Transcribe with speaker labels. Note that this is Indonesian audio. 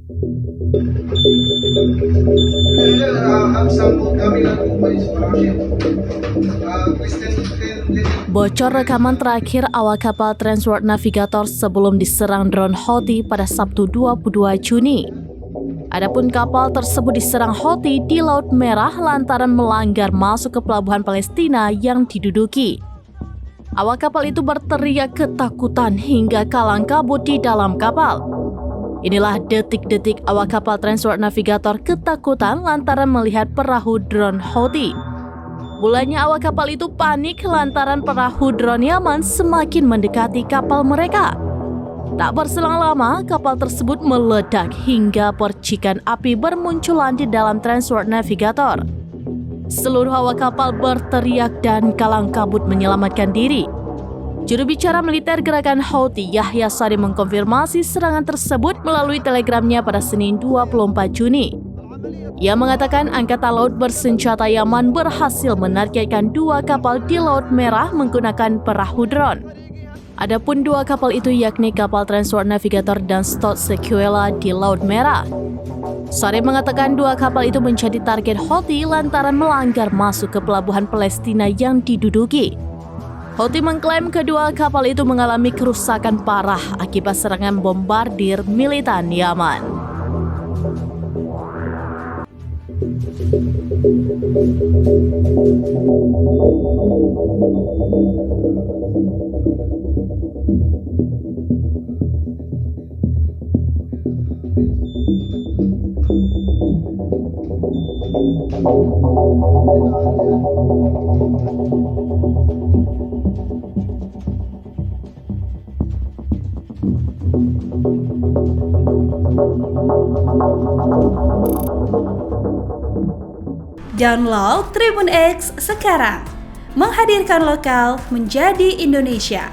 Speaker 1: Bocor rekaman terakhir awak kapal Transworld Navigator sebelum diserang drone Houthi pada Sabtu 22 Juni. Adapun kapal tersebut diserang Houthi di Laut Merah lantaran melanggar masuk ke pelabuhan Palestina yang diduduki. Awak kapal itu berteriak ketakutan hingga kalang kabut di dalam kapal. Inilah detik-detik awak kapal Transworld Navigator ketakutan lantaran melihat perahu drone Houthi. Mulanya awak kapal itu panik lantaran perahu drone Yaman semakin mendekati kapal mereka. Tak berselang lama, kapal tersebut meledak hingga percikan api bermunculan di dalam Transworld Navigator. Seluruh awak kapal berteriak dan kalang kabut menyelamatkan diri. Juru bicara militer gerakan Houthi, Yahya Saree, mengkonfirmasi serangan tersebut melalui telegramnya pada Senin 24 Juni. Ia mengatakan Angkatan Laut bersenjata Yaman berhasil menargetkan 2 kapal di Laut Merah menggunakan perahu drone. Adapun 2 kapal itu yakni kapal Transworld Navigator dan Stout Sequela di Laut Merah. Saree mengatakan 2 kapal itu menjadi target Houthi lantaran melanggar masuk ke pelabuhan Palestina yang diduduki. Houthi mengklaim kedua kapal itu mengalami kerusakan parah akibat serangan bombardir militan Yaman.
Speaker 2: Download Tribun X sekarang, menghadirkan lokal menjadi Indonesia.